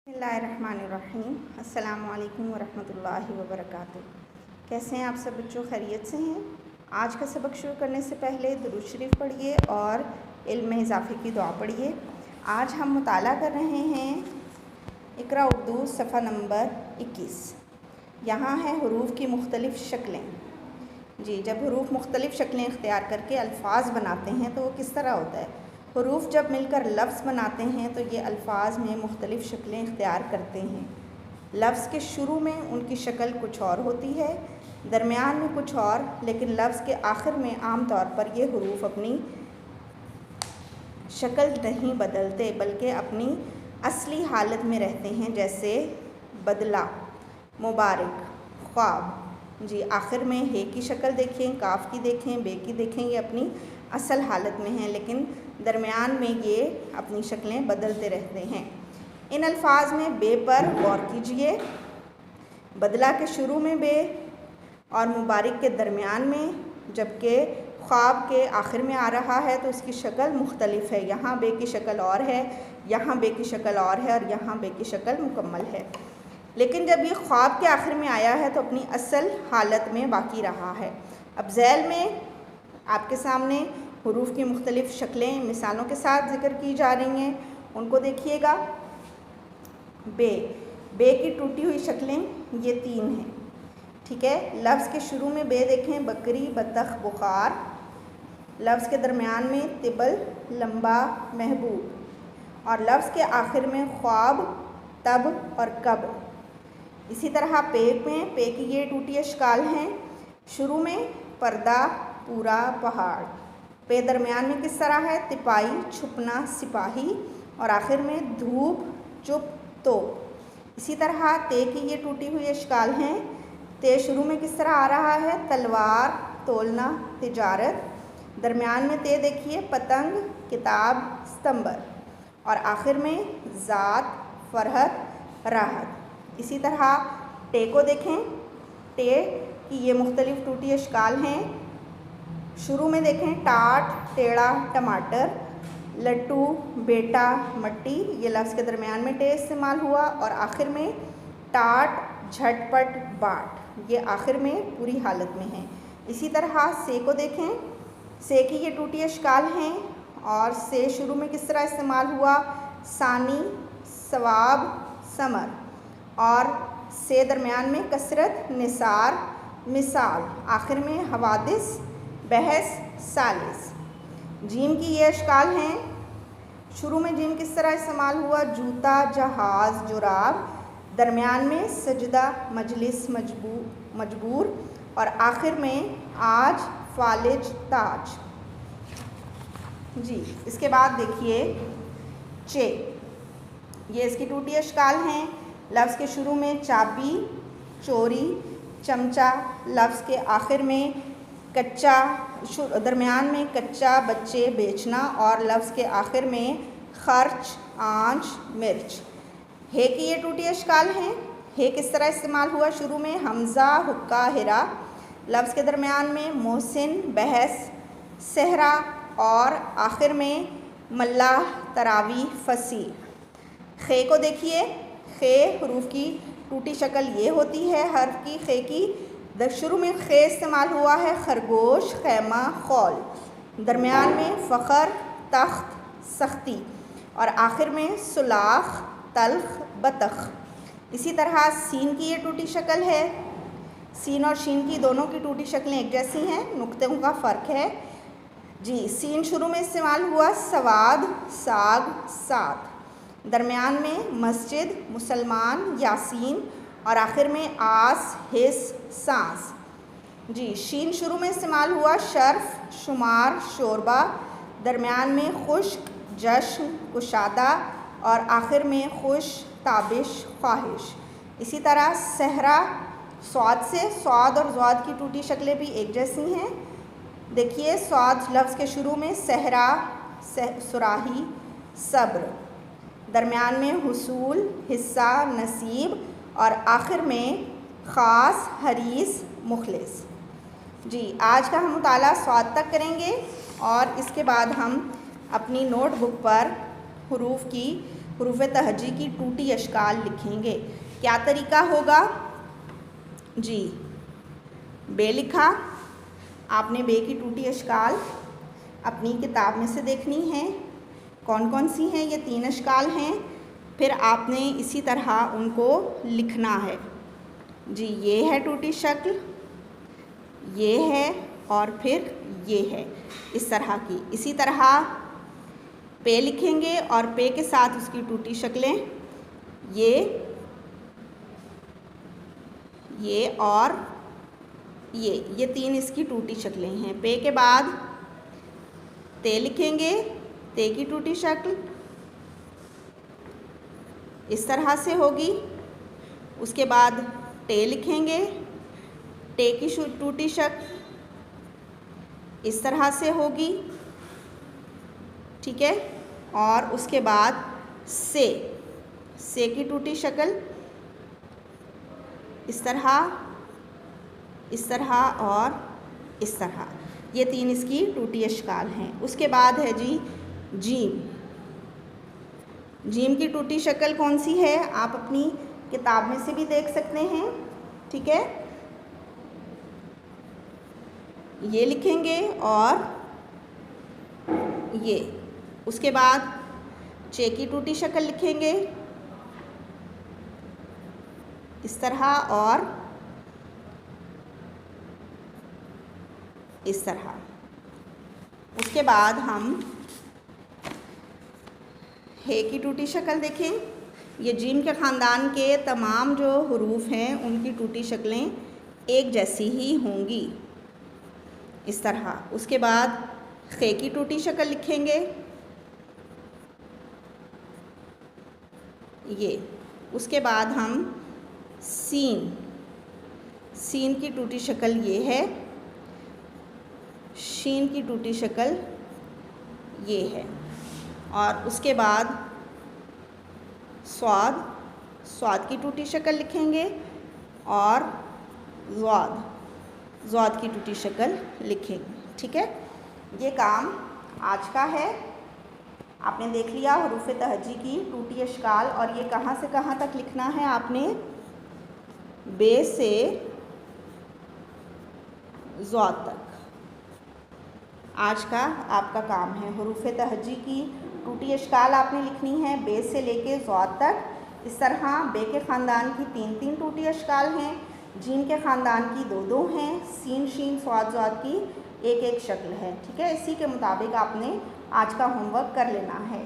बिस्मिल्लाहिर्रहमानिर्रहीम। अस्सलामुअलैकुम वरहमतुल्लाहि वबरकातुहू। कैसे हैं आप सब बच्चों? खैरियत से हैं? आज का सबक शुरू करने से पहले दुरूद शरीफ पढ़िए और इल्म में इजाफ़े की दुआ पढ़िए। आज हम मुताला कर रहे हैं इक़रा उर्दू सफ़ा नंबर 21। यहाँ है हुरूफ़ की मुख्तलिफ़ शक्लें। जी, जब हुरूफ़ मुख्तलिफ़ शक्लें इख्तियार करके अल्फ़ाज बनाते हैं तो वो किस तरह होता है? हुरूफ़ जब मिलकर लफ्ज़ बनाते हैं तो ये अल्फ़ाज में मुख्तलिफ़ शक्लें इख्तियार करते हैं। लफ्ज़ के शुरू में उनकी शक्ल कुछ और होती है, दरमियान में कुछ और, लेकिन लफ्ज़ के आखिर में आम तौर पर ये हुरूफ़ अपनी शक्ल नहीं बदलते बल्कि अपनी असली हालत में रहते हैं, जैसे बदला, मुबारक, ख्वाब। जी, आखिर में हे की शक्ल देखें, काफ की देखें, बे की देखें, ये अपनी असल हालत में हैं, लेकिन दरमियान में ये अपनी शक्लें बदलते रहते हैं। इन अल्फाज में बे पर गौर कीजिए। बदला के शुरू में बे और मुबारक के दरमियान में, जबकि ख्वाब के आखिर में आ रहा है तो इसकी शक्ल मुख्तलिफ है। यहाँ बे की शक्ल और है, यहाँ बे की शक्ल और है और यहाँ बे की शक्ल मुकम्मल है। लेकिन जब ये ख्वाब के आखिर में आया है तो अपनी असल हालत में बाकी रहा है। अब झैल में आपके सामने हुरूफ़ की मुख्तलिफ़ शक्लें मिसालों के साथ ज़िक्र की जा रही हैं, उनको देखिएगा। बे की टूटी हुई शक्लें ये 3 हैं, ठीक है। लफ्ज़ के शुरू में बे देखें, बकरी, बतख, बुखार। लफ्ज़ के दरमियान में तिबल, लंबा, महबूब, और लफ्ज़ के आखिर में ख्वाब, तब और कब। इसी तरह पे में पे की ये टूटी अशकाल हैं। शुरू में पर्दा, पूरा, पहाड़। पे दरमियान में किस तरह है? तिपाही, छुपना, सिपाही, और आखिर में धूप, चुप, तो। इसी तरह ते की ये टूटी हुई अशकाल हैं। ते शुरू में किस तरह आ रहा है? तलवार, तोलना, तिजारत। दरमियान में ते देखिए, पतंग, किताब, स्तंबर, और आखिर में ज़ात, फरहत, राहत। इसी तरह टे को देखें। टे की ये मुख्तलिफ़ टूटी अशकाल हैं। शुरू में देखें टाट, टेढ़ा, टमाटर, लट्टू, बेटा, मट्टी, ये लफ्ज़ के दरमियान में टे इस्तेमाल हुआ, और आखिर में टाट, झटपट, बाट, ये आखिर में पूरी हालत में है। इसी तरह से को देखें। से की ये टूटी अशकाल हैं, और से शुरू में किस तरह इस्तेमाल हुआ? सानी, सवाब, समर, और से दरमियान में कसरत, निसार, मिसाल, आखिर में हवादिस, बहस, सालिस। जीम की ये अशकाल हैं। शुरू में जीम किस तरह इस्तेमाल हुआ? जूता, जहाज़, जुराब, दरमियान में सजदा, मजलिस, मजबूर, और आखिर में आज, फालिज, ताज। जी, इसके बाद देखिए चे, ये इसकी टूटी अशकाल हैं। लफ्ज़ के शुरू में चाबी, चोरी, चमचा, लफ्ज़ के आखिर में कच्चा, दरमियान में कच्चा, बच्चे, बेचना, और लफ्ज़ के आखिर में खर्च, आंच, मिर्च। हे की ये टूटी अशकाल हैं। हे किस तरह इस्तेमाल हुआ? शुरू में हमज़ा, हुक्का, हिरा, लफ्ज़ के दरमियान में मोहसिन, बहस, सहरा, और आखिर में मल्लाह, तरावी, फसी। खे को देखिए। खे हुरूफ़ की टूटी शक्ल ये होती है हर्फ की, खे की। शुरू में खे इस्तेमाल हुआ है खरगोश, खैमा, खौल, दरमियान में फ़ख्र, तख्त, सख्ती, और आखिर में सुलाख, तल्ख, बतख। इसी तरह सीन की ये टूटी शक्ल है। सीन और शीन की दोनों की टूटी शक्लें एक जैसी हैं, नुक्तों का फ़र्क है। जी, सीन शुरू में इस्तेमाल हुआ सवाद, साग, साथ, दरमियान में मस्जिद, मुसलमान, यासीन, और आखिर में आस, हिस, सांस। जी, शीन शुरू में इस्तेमाल हुआ शर्फ, शुमार, शोरबा, दरमियान में खुश्क, जश्न, कुशादा, और आखिर में खुश, ताबिश, ख्वाहिश। इसी तरह सहरा, स्वाद से, स्वाद और ज़्वाद की टूटी शक्लें भी एक जैसी हैं। देखिए, स्वाद लफ्ज़ के शुरू में सहरा, सुराही, सब्र, दरमियान में हुसूल, हिस्सा, नसीब, और आखिर में ख़ास, हरीस, मुखलिस। जी, आज का हम मुताला स्वाद तक करेंगे और इसके बाद हम अपनी नोटबुक पर हुरूफ़ की हरूफ तहजी की टूटी अशकाल लिखेंगे। क्या तरीका होगा जी? बे लिखा, आपने बे की टूटी अशकाल अपनी किताब में से देखनी है। कौन कौन सी हैं? ये 3 अशकाल हैं। फिर आपने इसी तरह उनको लिखना है जी। ये है टूटी शक्ल, ये है और फिर ये है, इस तरह की। इसी तरह पे लिखेंगे और पे के साथ उसकी टूटी शक्लें, ये और ये 3 इसकी टूटी शक्लें हैं। पे के बाद ते लिखेंगे, ते की टूटी शक्ल इस तरह से होगी। उसके बाद टे लिखेंगे, टे की टूटी शक्ल इस तरह से होगी, ठीक है। और उसके बाद से की टूटी शक्ल इस तरह और इस तरह। ये 3 इसकी टूटी अशकाल हैं। उसके बाद है जी जीम। जीम की टूटी शक्ल कौन सी है? आप अपनी किताब में से भी देख सकते हैं, ठीक है। ये लिखेंगे और ये। उसके बाद चे की टूटी शक्ल लिखेंगे इस तरह और इस तरह। उसके बाद हम हे की टूटी शक्ल देखें। ये जीम के ख़ानदान के तमाम जो हरूफ हैं उनकी टूटी शक्लें एक जैसी ही होंगी इस तरह। उसके बाद खे की टूटी शक्ल लिखेंगे ये। उसके बाद हम सीन की टूटी शक्ल ये है, शीन की टूटी शक्ल ये है। और उसके बाद स्वाद की टूटी शक्ल लिखेंगे और ज़्वाद की टूटी शक्ल लिखेंगे, ठीक है। ये काम आज का है। आपने देख लिया हरूफ तहजी की टूटी अशकाल, और ये कहाँ से कहाँ तक लिखना है आपने? बे से ज़्वाद तक आज का आपका काम है। हरूफ तहजी की टूटी अशकाल आपने लिखनी है बे से लेके ज़्वाद तक। इस तरह बे के ख़ानदान की 3 टूटी अशकाल हैं, जीम के ख़ानदान की 2 हैं, सीन शीन स्वाद ज़्वाद की 1 शक्ल है, ठीक है। इसी के मुताबिक आपने आज का होमवर्क कर लेना है।